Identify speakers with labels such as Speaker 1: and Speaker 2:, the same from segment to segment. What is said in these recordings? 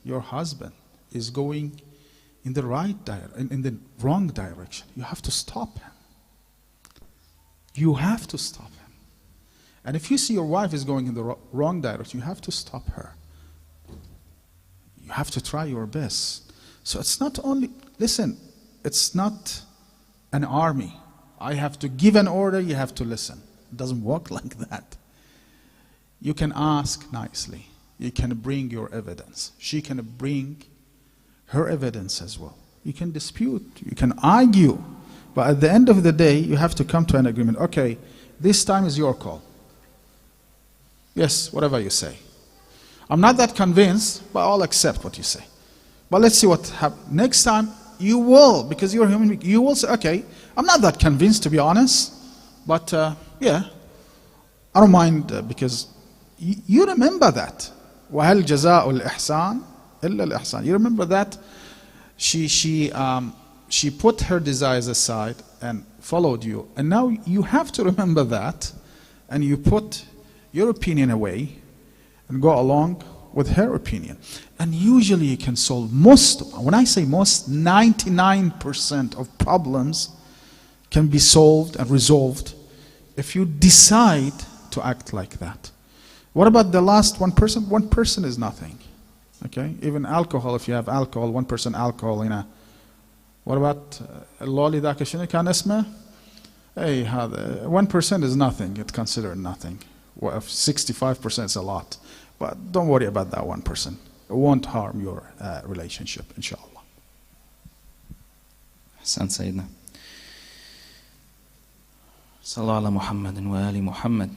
Speaker 1: your husband is going in the right direction, in the wrong direction, you have to stop him. You have to stop him. And if you see your wife is going in the wrong direction, you have to stop her. You have to try your best. So it's not only, listen, it's not an army. I have to give an order, you have to listen. It doesn't work like that. You can ask nicely. You can bring your evidence. She can bring her evidence as well. You can dispute, you can argue. But at the end of the day, you have to come to an agreement. Okay, this time is your call. Yes, whatever you say. I'm not that convinced, but I'll accept what you say. But let's see what happens. Next time, you will, because you're a human being, you will say, okay, I'm not that convinced, to be honest, but yeah, I don't mind, because you remember that. وَهَلْ جَزَاءُ الْإِحْسَانِ إِلَّا الْإِحْسَانِ. You remember that? She put her desires aside and followed you. And now you have to remember that, and you put your opinion away and go along with her opinion. And usually you can solve most, when I say most, 99% of problems can be solved and resolved if you decide to act like that. What about the last 1%? 1% is nothing. Okay? Even alcohol, if you have alcohol, 1% alcohol in a, what about اللولي ذاك شنو كان اسمه؟ Hey, 1% is nothing. It's considered nothing. Well, 65% is a lot. But don't worry about that 1%. It won't harm your relationship, inshallah.
Speaker 2: أحسنت سيدنا. صلى الله على محمد وآل محمد.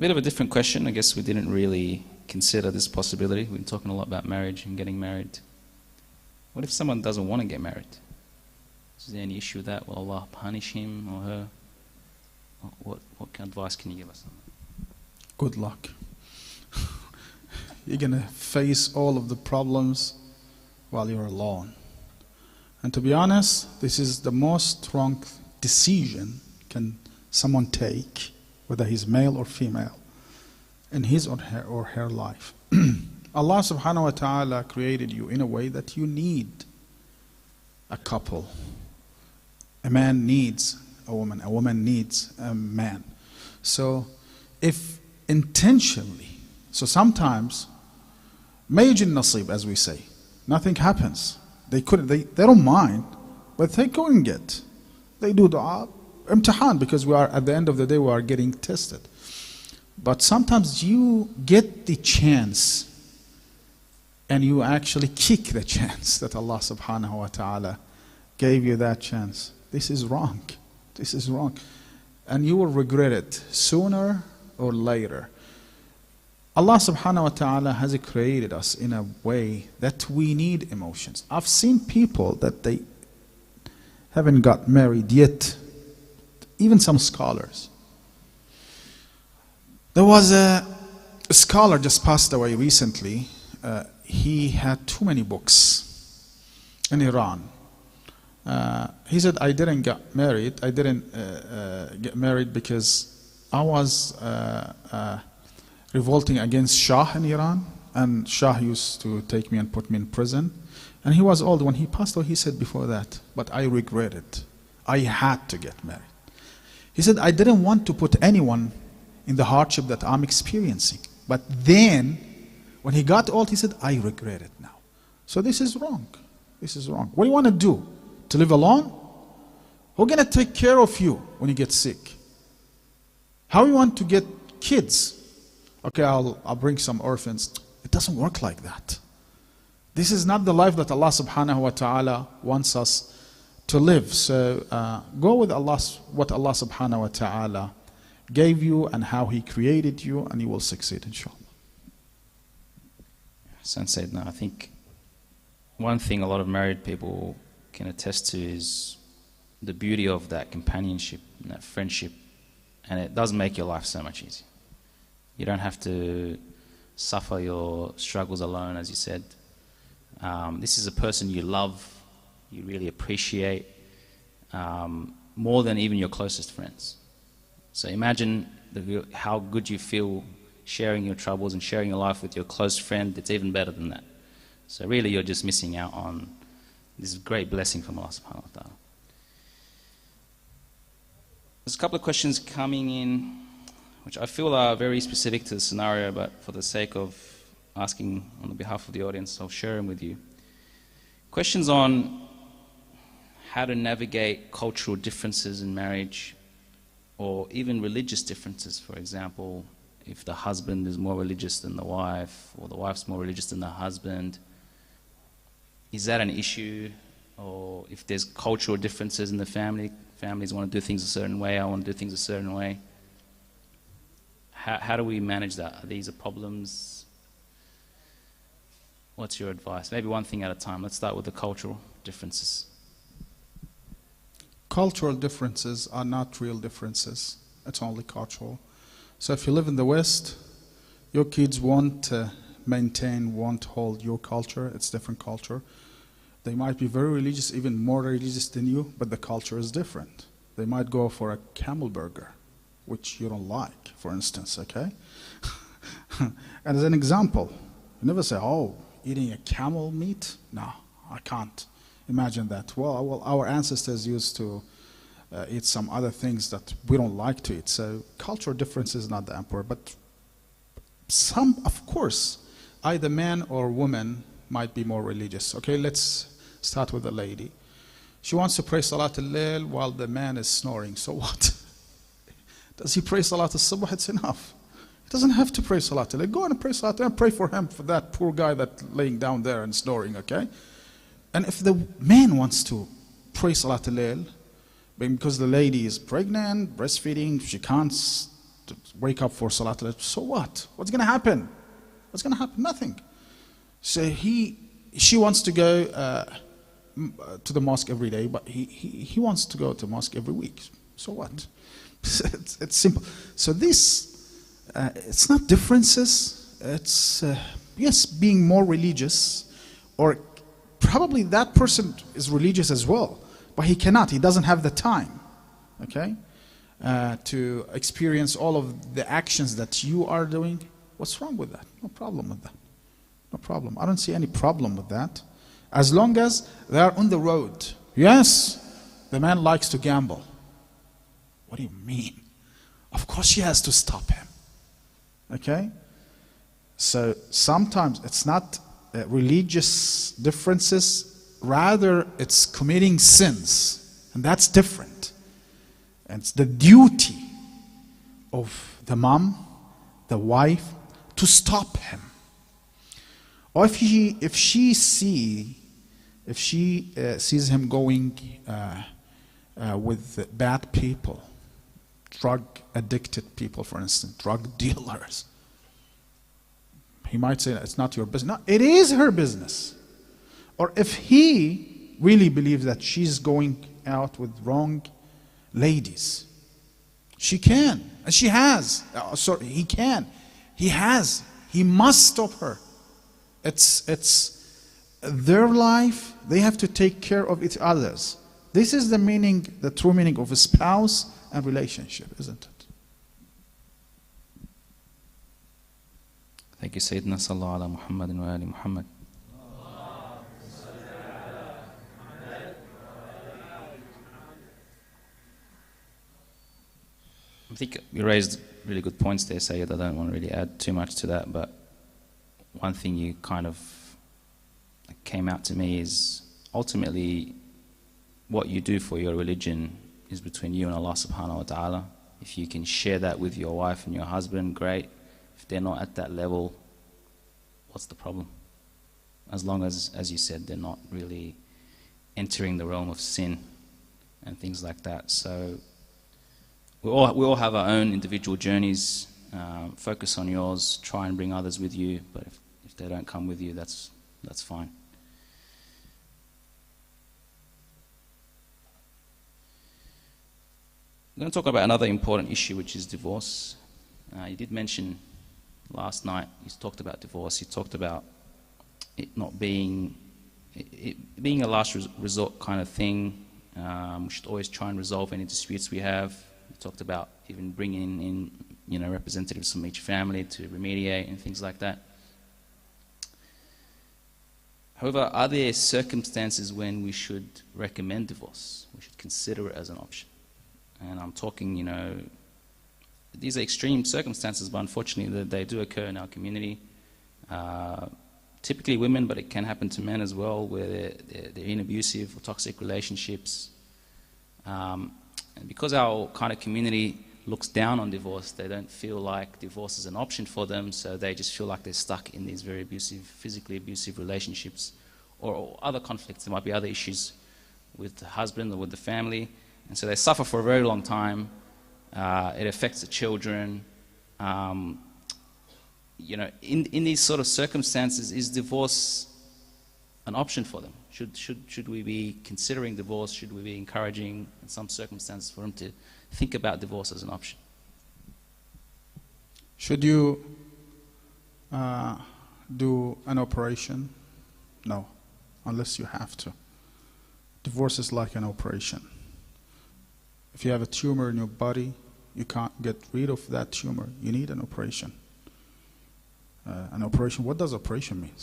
Speaker 2: Bit of a different question. I guess we didn't really consider this possibility. We've been talking a lot about marriage and getting married. What if someone doesn't want to get married? Is there any issue with that? Will Allah punish him or her? What kind of advice can you give us on that?
Speaker 1: Good luck. You're going to face all of the problems while you're alone. And to be honest, this is the most wrong decision can someone take, whether he's male or female, in his or her life. Allah subhanahu wa ta'ala created you in a way that you need a couple. A man needs a woman needs a man. So if intentionally, so sometimes, majin nasib, as we say, nothing happens. They don't mind, but they go and get. They do dua, imtihan, because we are, at the end of the day, we are getting tested. But sometimes you get the chance and you actually kick the chance that Allah subhanahu wa ta'ala gave you that chance. This is wrong. This is wrong. And you will regret it sooner or later. Allah subhanahu wa ta'ala has created us in a way that we need emotions. I've seen people that they haven't got married yet, even some scholars. There was a scholar just passed away recently. He had too many books in Iran. He said, I didn't get married. I didn't get married because I was revolting against Shah in Iran, and Shah used to take me and put me in prison. And he was old. When he passed away, he said before that, but I regret it. I had to get married. He said, I didn't want to put anyone in the hardship that I'm experiencing. But then, when he got old, he said, I regret it now. So this is wrong. This is wrong. What do you want to do? To live alone? Who's going to take care of you when you get sick? How you want to get kids? Okay, I'll bring some orphans. It doesn't work like that. This is not the life that Allah subhanahu wa ta'ala wants us to live. So go with Allah, what Allah subhanahu wa ta'ala gave you and how He created you, and you will succeed, inshallah.
Speaker 2: Hassan said, no, I think one thing a lot of married people can attest to is the beauty of that companionship and that friendship, and it does make your life so much easier. You don't have to suffer your struggles alone, as you said. This is a person you love, you really appreciate, more than even your closest friends. So imagine how good you feel sharing your troubles and sharing your life with your close friend. It's even better than that. So really you're just missing out on this great blessing from Allah subhanahu wa ta'ala. There's a couple of questions coming in which I feel are very specific to the scenario, but for the sake of asking on behalf of the audience, I'll share them with you. Questions on how to navigate cultural differences in marriage, or even religious differences. For example, if the husband is more religious than the wife, or the wife's more religious than the husband, is that an issue? Or if there's cultural differences in the family, families want to do things a certain way, I want to do things a certain way. How do we manage that? Are these problems? What's your advice? Maybe one thing at a time. Let's start with the cultural differences.
Speaker 1: Cultural differences are not real differences. It's only cultural. So if you live in the West, your kids won't won't hold your culture. It's different culture. They might be very religious, even more religious than you, but the culture is different. They might go for a camel burger, which you don't like, for instance, okay? And as an example, you never say, oh, eating a camel meat? No, I can't imagine that. Well, our ancestors used to eat some other things that we don't like to eat. So cultural difference is not the emperor, but some, of course, either man or woman might be more religious. Okay, let's start with the lady. She wants to pray Salat al-Layl while the man is snoring. So what? Does he pray Salat al-Subh? It's enough. He doesn't have to pray Salat al-Layl. Go and pray Salat al-Layl and pray for him, for that poor guy that's laying down there and snoring, okay? And if the man wants to pray Salat al-Layl, because the lady is pregnant, breastfeeding, she can't wake up for Salat al-Layl, so what? What's going to happen? What's going to happen? Nothing. So she wants to go to the mosque every day, but he wants to go to mosque every week. So what? It's simple. So this, it's not differences. It's, yes, being more religious, or probably that person is religious as well, but he cannot. He doesn't have the time, okay, to experience all of the actions that you are doing. What's wrong with that? No problem with that. No problem. I don't see any problem with that. As long as they are on the road. Yes, the man likes to gamble. What do you mean? Of course she has to stop him. Okay? So sometimes it's not religious differences, rather it's committing sins. And that's different. And it's the duty of the mom, the wife, to stop him. Or if she sees him going with bad people, drug addicted people, for instance, drug dealers, he might say, it's not your business. No, it is her business. Or if he really believes that she's going out with wrong ladies, she can, and she has. Sorry, he can. He has. He must stop her. It's their life. They have to take care of each other's. This is the meaning, the true meaning of a spouse and relationship, isn't it?
Speaker 2: Thank you, Sayyidina Sallallahu ala Muhammadin wa ali Muhammad. I think you raised really good points there, Sayyid. I don't want to really add too much to that, but one thing you kind of came out to me is ultimately what you do for your religion is between you and Allah subhanahu wa ta'ala. If you can share that with your wife and your husband, great. If they're not at that level, what's the problem? As long as you said, they're not really entering the realm of sin and things like that. So we all have our own individual journeys. Focus on yours. Try and bring others with you. But if they don't come with you, that's fine. I'm going to talk about another important issue, which is divorce. You did mention last night, you talked about divorce. You talked about it not being being a last resort kind of thing. We should always try and resolve any disputes we have. We talked about even bringing in, representatives from each family to remediate and things like that. However, are there circumstances when we should recommend divorce? We should consider it as an option. And I'm talking, these are extreme circumstances, but unfortunately they do occur in our community. Typically women, but it can happen to men as well, where they're in abusive or toxic relationships. And because our kind of community looks down on divorce, they don't feel like divorce is an option for them, so they just feel like they're stuck in these very abusive, physically abusive relationships, or other conflicts. There might be other issues with the husband or with the family, and so they suffer for a very long time. It affects the children. In these sort of circumstances, is divorce an option for them? Should we be considering divorce? Should we be encouraging, in some circumstances, for them to think about divorce as an option?
Speaker 1: Should you do an operation? No, unless you have to. Divorce is like an operation. If you have a tumor in your body, you can't get rid of that tumor. You need an operation. An operation, what does operation mean?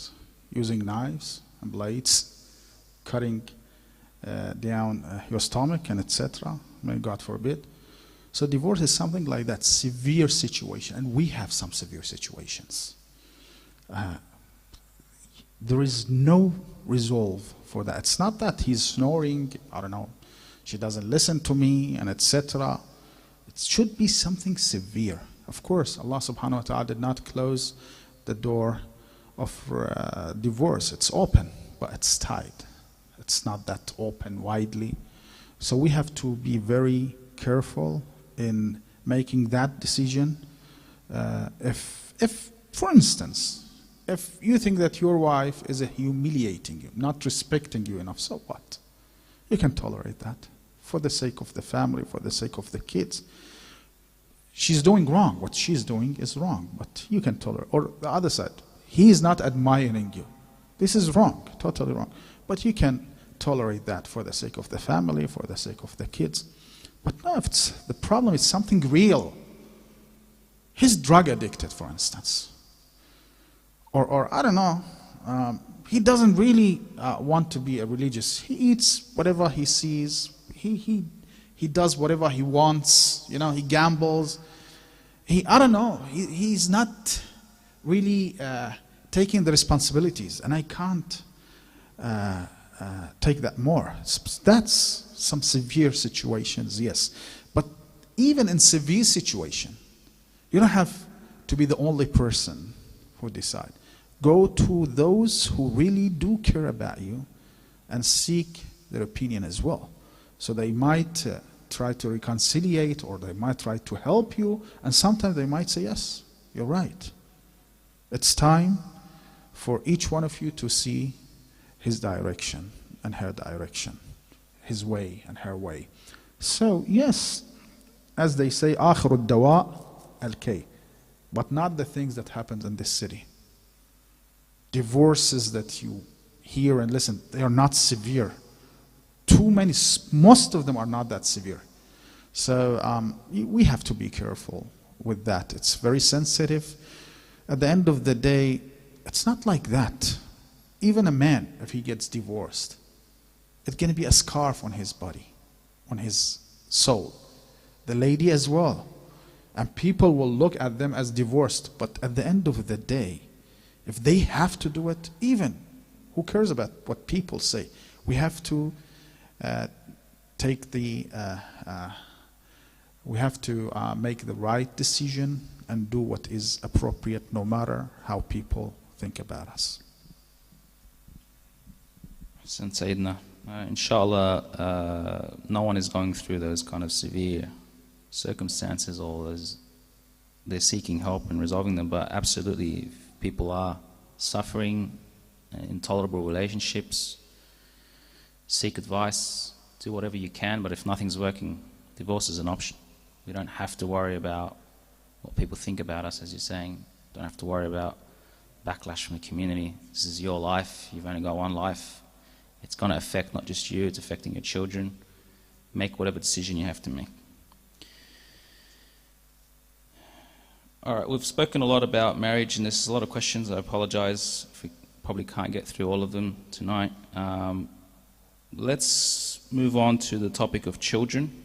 Speaker 1: Using knives and blades, cutting down your stomach and etc. May God forbid. So divorce is something like that, severe situation, and we have some severe situations. There is no resolve for that. It's not that he's snoring, I don't know, she doesn't listen to me and etc. It should be something severe. Of course, Allah subhanahu wa ta'ala did not close the door of divorce. It's open, but it's tied. It's not that open widely. So we have to be very careful in making that decision. If, for instance, if you think that your wife is humiliating you, not respecting you enough, so what? You can tolerate that for the sake of the family, for the sake of the kids. She's doing wrong. What she's doing is wrong, but you can tolerate. Or the other side, he is not admiring you. This is wrong, totally wrong. But you can tolerate that for the sake of the family, for the sake of the kids. But no, if the problem is something real. He's drug addicted, for instance. Or I don't know, he doesn't really want to be a religious. He eats whatever he sees. He does whatever he wants, he gambles. I don't know, he's not really taking the responsibilities, and I can't take that more. That's some severe situations, yes. But even in severe situation, you don't have to be the only person who decide. Go to those who really do care about you and seek their opinion as well. So they might try to reconciliate, or they might try to help you, and sometimes they might say, yes, you're right. It's time for each one of you to see his direction and her direction, his way and her way. So yes, as they say, آخر الدواء الكي, but not the things that happen in this city. Divorces that you hear and listen, they are not severe. Too many, most of them are not that severe. So we have to be careful with that. It's very sensitive. At the end of the day, it's not like that. Even a man, if he gets divorced, it's going to be a scarf on his body, on his soul. The lady as well. And people will look at them as divorced. But at the end of the day, if they have to do it, even, who cares about what people say? We have to make the right decision and do what is appropriate, no matter how people think about us.
Speaker 2: Sayyidina, inshallah, no one is going through those kind of severe circumstances, or they're seeking help and resolving them, but absolutely, if people are suffering intolerable relationships, seek advice, do whatever you can, but if nothing's working, divorce is an option. We don't have to worry about what people think about us, as you're saying. Don't have to worry about backlash from the community. This is your life. You've only got one life. It's going to affect not just you, it's affecting your children. Make whatever decision you have to make. All right, we've spoken a lot about marriage, and there's a lot of questions. I apologize if we probably can't get through all of them tonight. Let's move on to the topic of children.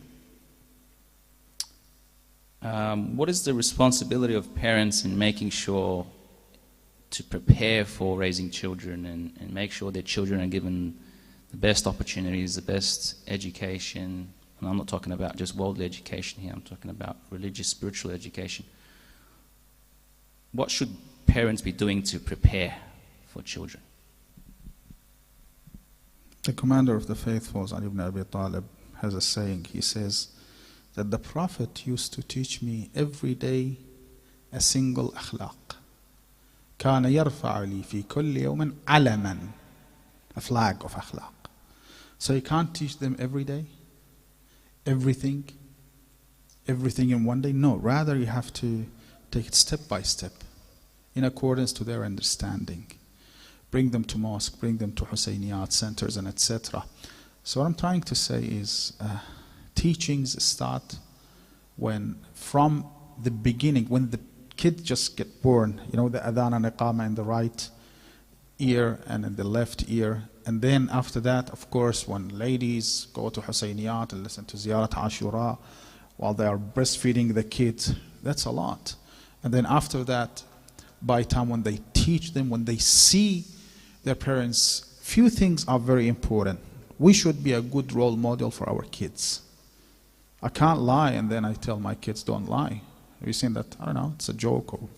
Speaker 2: What is the responsibility of parents in making sure to prepare for raising children and make sure their children are given the best opportunities, the best education? And I'm not talking about just worldly education here, I'm talking about religious, spiritual education. What should parents be doing to prepare for children?
Speaker 1: The commander of the faithful, Ali ibn Abi Talib, has a saying. He says that the Prophet used to teach me every day a single akhlaq. كان يرفع لي في كل يوم علما, a flag of akhlaq. So you can't teach them every day, everything in one day. No, rather you have to take it step by step, in accordance to their understanding. Bring them to mosque, bring them to Husayniyat centers, and etc. So what I'm trying to say is, teachings start from the beginning, when the kid just get born. You know, the adhan and iqama in the right ear and in the left ear. And then after that, of course, when ladies go to Husayniyat and listen to Ziyarat Ashura while they are breastfeeding the kids, that's a lot. And then after that, by the time when they teach them, when they see their parents, few things are very important. We should be a good role model for our kids. I can't lie and then I tell my kids don't lie. Have you seen that? I don't know, it's a joke or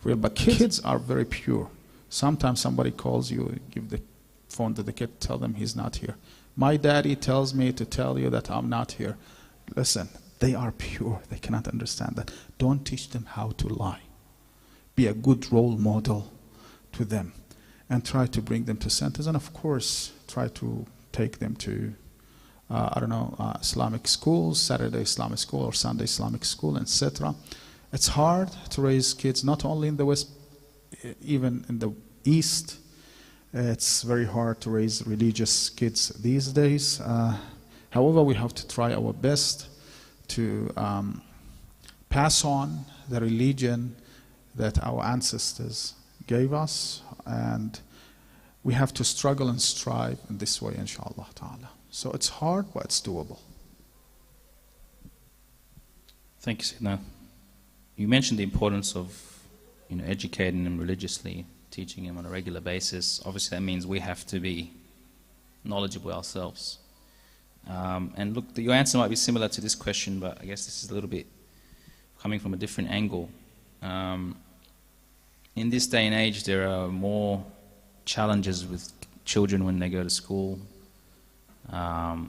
Speaker 1: real. But kids are very pure. Sometimes somebody calls you, give the phone to the kid, tell them he's not here. My daddy tells me to tell you that I'm not here. Listen, they are pure. They cannot understand that. Don't teach them how to lie. Be a good role model to them and try to bring them to centers. And of course, try to take them to, Islamic schools, Saturday Islamic school or Sunday Islamic school, etc. It's hard to raise kids, not only in the West, even in the East. It's very hard to raise religious kids these days. However, we have to try our best to pass on the religion that our ancestors gave us, and we have to struggle and strive in this way, inshallah ta'ala. So it's hard, but it's doable.
Speaker 2: Thank you, Sayyidina. You mentioned the importance of educating them religiously, teaching them on a regular basis. Obviously that means we have to be knowledgeable ourselves. And look, your answer might be similar to this question, but I guess this is a little bit coming from a different angle. In this day and age, there are more challenges with children when they go to school.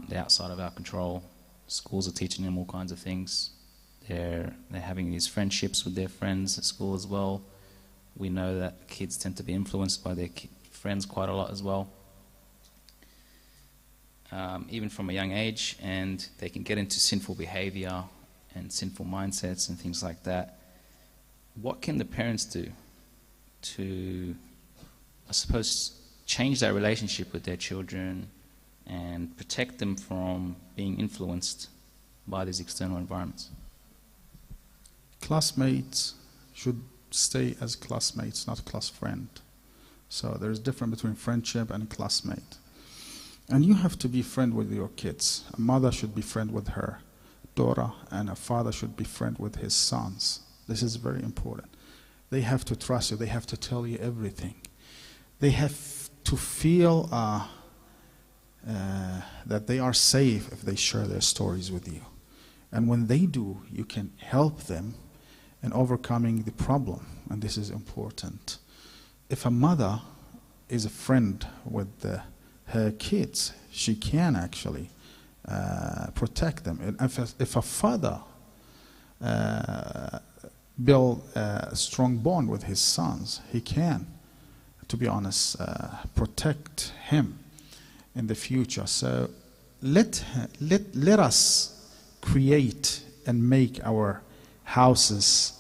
Speaker 2: They're outside of our control. Schools are teaching them all kinds of things. They're having these friendships with their friends at school as well. We know that kids tend to be influenced by their friends quite a lot as well, even from a young age, and they can get into sinful behavior and sinful mindsets and things like that. What can the parents do to, I suppose, change that relationship with their children and protect them from being influenced by these external environments?
Speaker 1: Classmates should stay as classmates, not class friend. So there's a difference between friendship and classmate. And you have to be friend with your kids. A mother should be friend with her daughter, and a father should be friend with his sons. This is very important. They have to trust you. They have to tell you everything. They have to feel that they are safe if they share their stories with you. And when they do, you can help them in overcoming the problem. And this is important. If a mother is a friend with her kids, she can actually protect them. And if a father build a strong bond with his sons, he can, to be honest, protect him in the future. So let us create and make our houses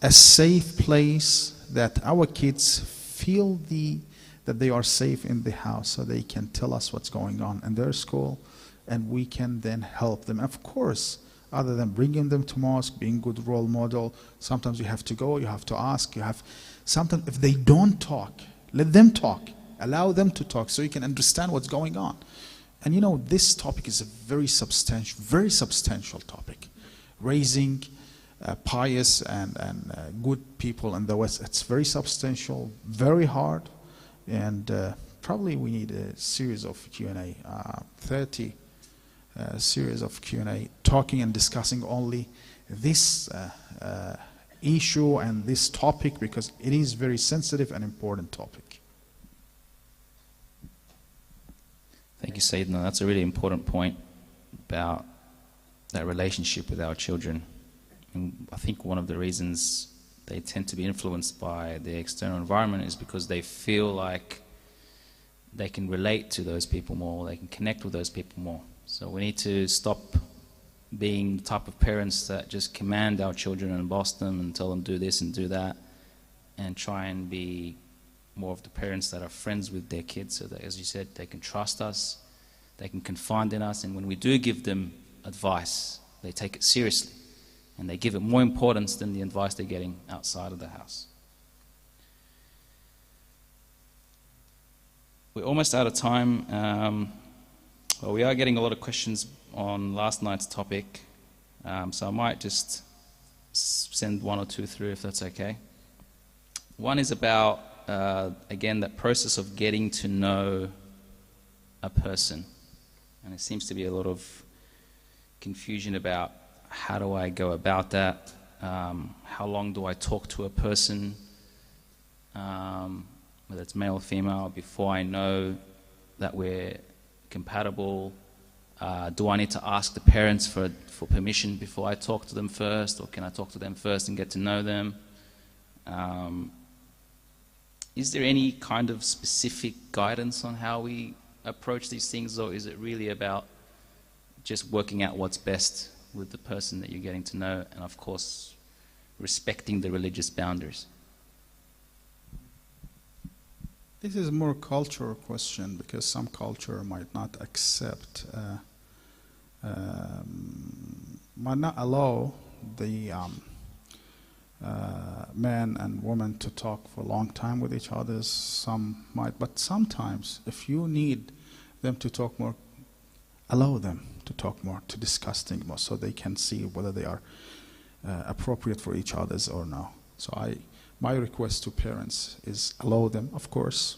Speaker 1: a safe place that our kids feel that they are safe in the house, so they can tell us what's going on in their school, and we can then help them. Of course, other than bringing them to mosque, being good role model, sometimes you have to go, you have to ask, sometimes if they don't talk, let them talk, allow them to talk so you can understand what's going on. And you know, this topic is a very substantial topic. Raising pious and good people in the West, it's very substantial, very hard, and probably we need a series of Q&A, 30 series of Q&A, talking and discussing only this issue and this topic, because it is very sensitive and important topic.
Speaker 2: Thank you, Sayyidina. That's a really important point about that relationship with our children. And I think one of the reasons they tend to be influenced by the external environment is because they feel like they can relate to those people more, they can connect with those people more. So we need to stop being the type of parents that just command our children and boss them and tell them do this and do that, and try and be more of the parents that are friends with their kids, so that, as you said, they can trust us, they can confide in us, and when we do give them advice, they take it seriously, and they give it more importance than the advice they're getting outside of the house. We're almost out of time. Well, we are getting a lot of questions on last night's topic, so I might just send one or two through if that's okay. One is about, again, that process of getting to know a person. And there seems to be a lot of confusion about how do I go about that, how long do I talk to a person, whether it's male or female, before I know that we're compatible. Do I need to ask the parents for permission before I talk to them first, or can I talk to them first and get to know them? Is there any kind of specific guidance on how we approach these things, or is it really about just working out what's best with the person that you're getting to know, and of course respecting the religious boundaries?
Speaker 1: This is more cultural question, because some culture might not accept, might not allow the man and woman to talk for a long time with each other. Some might, but sometimes if you need them to talk more, allow them to talk more, to discuss things more, so they can see whether they are appropriate for each other's or no. So my request to parents is allow them. Of course,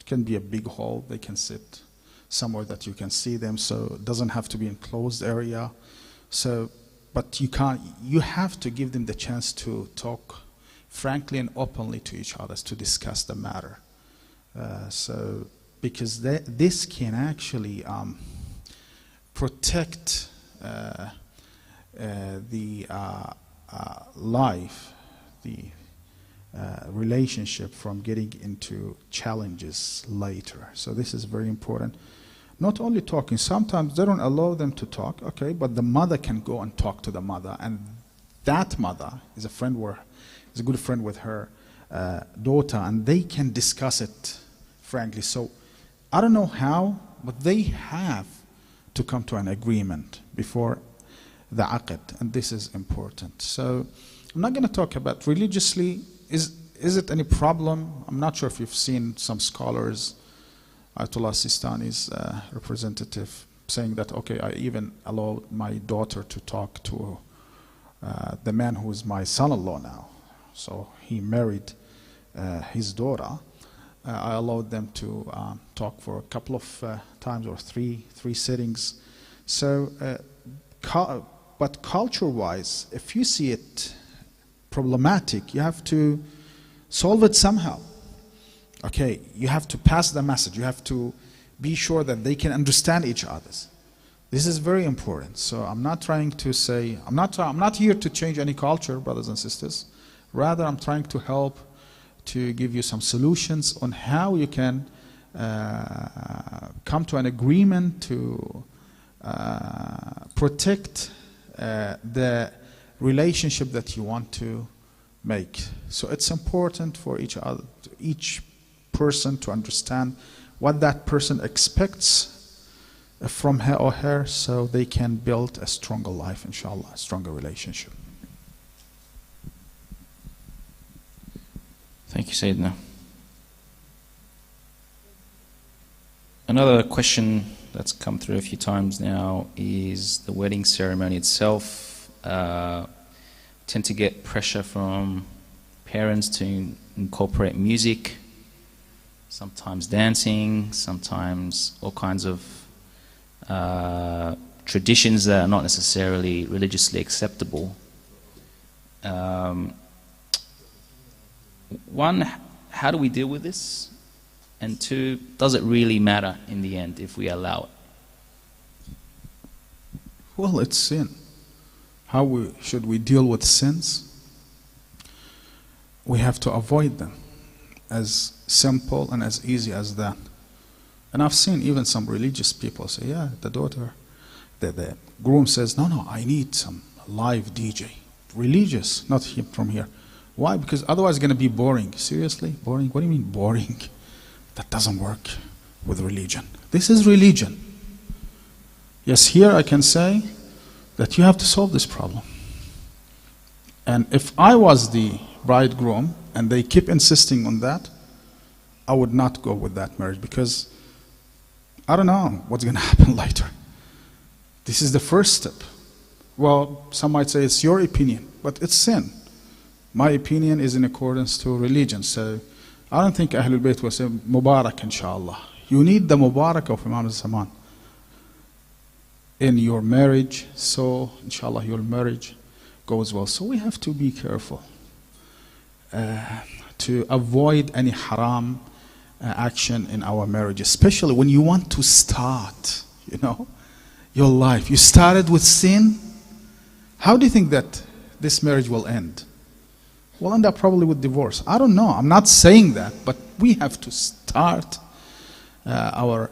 Speaker 1: it can be a big hall, they can sit somewhere that you can see them, so it doesn't have to be in closed area. So, but you have to give them the chance to talk frankly and openly to each other, to discuss the matter. So, because this can actually protect the life, the relationship from getting into challenges later. So this is very important. Not only talking, sometimes they don't allow them to talk, okay, but the mother can go and talk to the mother, and that mother is a good friend with her daughter, and they can discuss it frankly. So I don't know how, but they have to come to an agreement before the aqd, and this is important. So I'm not going to talk about religiously. Is it any problem? I'm not sure if you've seen some scholars, Ayatollah Sistani's representative, saying that, okay, I even allowed my daughter to talk to the man who is my son-in-law now. So he married his daughter. I allowed them to talk for a couple of times, or three sittings. So, but culture-wise, if you see it problematic, you have to solve it somehow. Okay, you have to pass the message. You have to be sure that they can understand each other. This is very important. So I'm not trying to say, I'm not here to change any culture, brothers and sisters. Rather, I'm trying to help to give you some solutions on how you can come to an agreement to protect the relationship that you want to make. So it's important for each person to understand what that person expects from her or her, so they can build a stronger life, inshallah, a stronger relationship.
Speaker 2: Thank you, Sayyidina. Another question that's come through a few times now is the wedding ceremony itself. Tend to get pressure from parents to incorporate music, sometimes dancing, sometimes all kinds of traditions that are not necessarily religiously acceptable. One, how do we deal with this? And two, does it really matter in the end if we allow it?
Speaker 1: Well, it's sin. How should we deal with sins? We have to avoid them. As simple and as easy as that. And I've seen even some religious people say, yeah, the groom says, no, I need some live DJ. Religious, not from here. Why? Because otherwise it's going to be boring. Seriously? Boring? What do you mean boring? That doesn't work with religion. This is religion. Yes, here I can say that you have to solve this problem. And if I was the bridegroom and they keep insisting on that, I would not go with that marriage, because I don't know what's going to happen later. This is the first step. Well, some might say it's your opinion, but it's sin. My opinion is in accordance to religion. So I don't think Ahlul Bayt will say Mubarak, inshallah. You need the Mubarak of Imam al-Zaman in your marriage, so inshallah your marriage goes well. So we have to be careful to avoid any haram action in our marriage, especially when you want to start, your life. You started with sin. How do you think that this marriage will end? We'll end up probably with divorce. I don't know. I'm not saying that, but we have to start our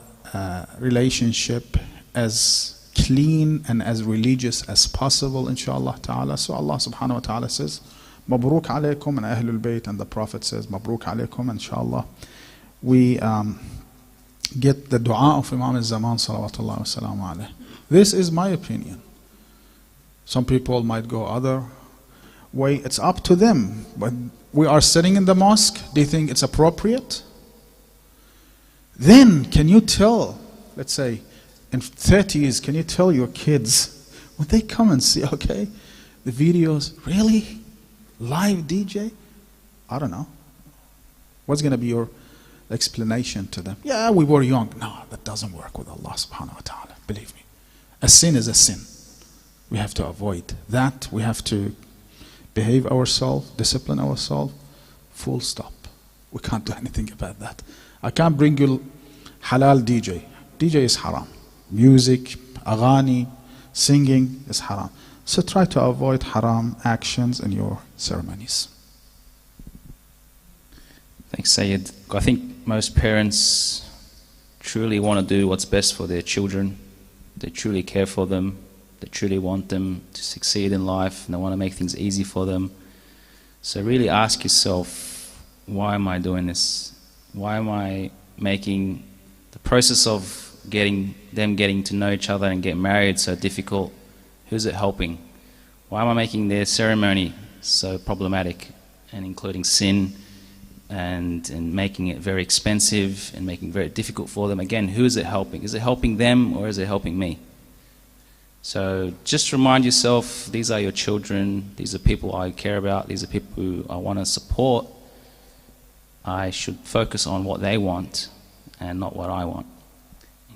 Speaker 1: relationship as clean and as religious as possible, inshallah ta'ala. So Allah subhanahu wa ta'ala says, Mabruk alaykum, and Ahlul Bayt, and the Prophet says, Mabruk alaykum, inshallah. We get the dua of Imam al-Zaman, salawatullah wa salamu alayhi. This is my opinion. Some people might go other way. It's up to them. But we are sitting in the mosque. Do you think it's appropriate? Then can you tell, let's say, in 30s, can you tell your kids, when they come and see, okay, the videos, really? Live DJ? I don't know. What's going to be your explanation to them? Yeah, we were young. No, that doesn't work with Allah subhanahu wa ta'ala. Believe me. A sin is a sin. We have to avoid that. We have to behave ourselves, discipline ourselves, full stop. We can't do anything about that. I can't bring you halal DJ. DJ is haram. Music, aghani, singing is haram. So try to avoid haram actions in your ceremonies.
Speaker 2: Thanks, Sayyid. I think most parents truly want to do what's best for their children. They truly care for them. They truly want them to succeed in life, and they want to make things easy for them. So really ask yourself, why am I doing this? Why am I making the process of getting to know each other and get married so difficult? Who's it helping? Why am I making their ceremony so problematic and including sin and making it very expensive and making it very difficult for them? Again, who is it helping? Is it helping them or is it helping me? So just remind yourself, these are your children, these are people I care about, these are people who I want to support. I should focus on what they want and not what I want.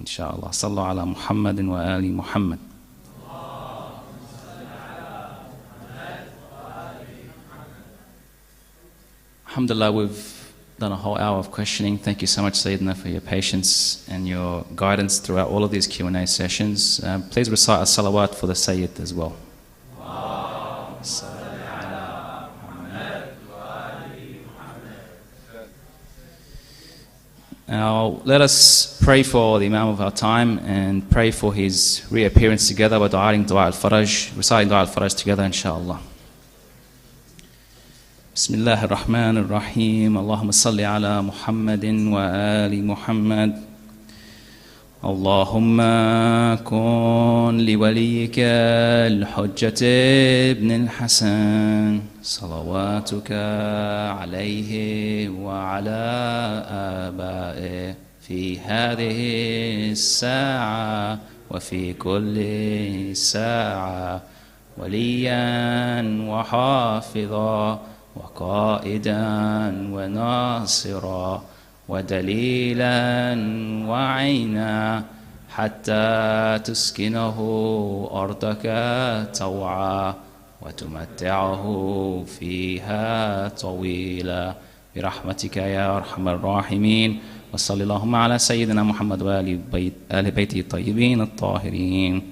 Speaker 2: Inshallah. Sallu ala Muhammadin wa ali Muhammad. Alhamdulillah, we've done a whole hour of questioning. Thank you so much, Sayyidina, for your patience and your guidance throughout all of these Q&A sessions. Please recite a salawat for the Sayyid as well. Now, let us pray for the Imam of our time and pray for his reappearance together by reciting Dua al-Faraj together, inshallah. بسم الله الرحمن الرحيم اللهم صل على محمد وآل محمد اللهم كن لوليك الحجة ابن الحسن صلواتك عليه وعلى آبائه في هذه الساعة وفي كل ساعة وليا وحافظا وقائدا وناصرا ودليلا وعينا حتى تسكنه أرضك طوعا وتمتعه فيها طويلا برحمتك يا أرحم الراحمين وصل اللهم على سيدنا محمد وآل بيته الطيبين الطاهرين.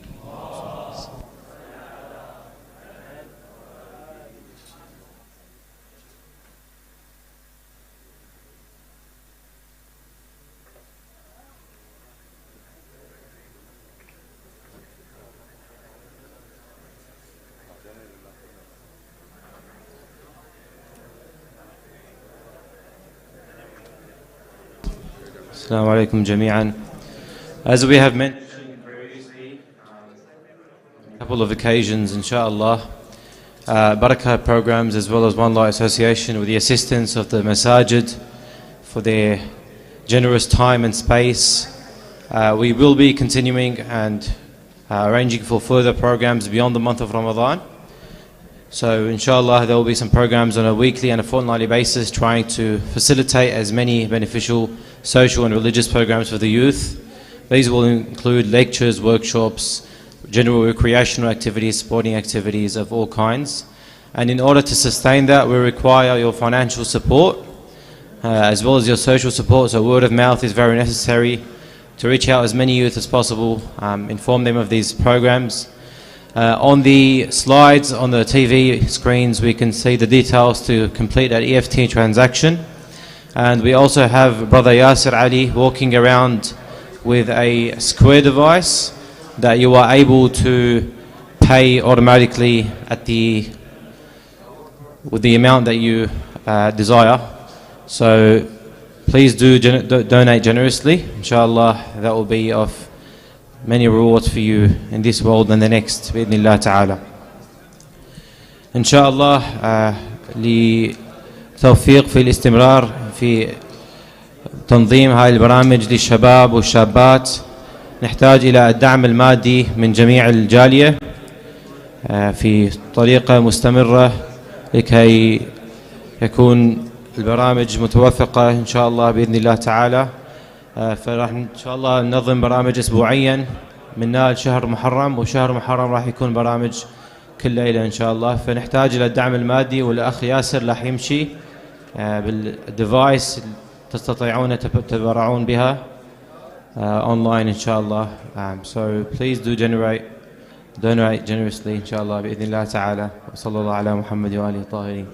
Speaker 3: Assalamu alaikum jami'an. As we have mentioned previously, a couple of occasions, inshallah, barakah programs as well as One Light Association with the assistance of the masajid for their generous time and space. We will be continuing and arranging for further programs beyond the month of Ramadan. So inshallah there will be some programs on a weekly and a fortnightly basis trying to facilitate as many beneficial social and religious programs for the youth. These will include lectures, workshops, general recreational activities, sporting activities of all kinds. And in order to sustain that, we require your financial support as well as your social support. So word of mouth is very necessary to reach out as many youth as possible, inform them of these programs. On the slides on the TV screens we can see the details to complete that EFT transaction, and we also have Brother Yasir Ali walking around with a square device that you are able to pay automatically at with the amount that you desire. So please do donate generously. Inshallah that will be of many rewards for you in this world and the next بإذن الله تعالى. إن شاء الله لتوفيق في الاستمرار في تنظيم هاي البرامج للشباب والشابات نحتاج إلى الدعم المادي من جميع الجالية في طريقة مستمرة لكي يكون البرامج متوفقة إن شاء الله بإذن الله تعالى. فراح إن شاء الله ننظم برامج أسبوعيا من نال شهر محرم، وشهر محرم راح يكون برامج كل ليلة إن شاء الله. فنحتاج إلى الدعم المادي، والأخ ياسر راح يمشي بالديفايس تستطيعون تتبرعون بها online إن شاء الله. So please do donate generously إن شاء الله بإذن الله تعالى. وصلى الله على محمد وآله الطاهرين.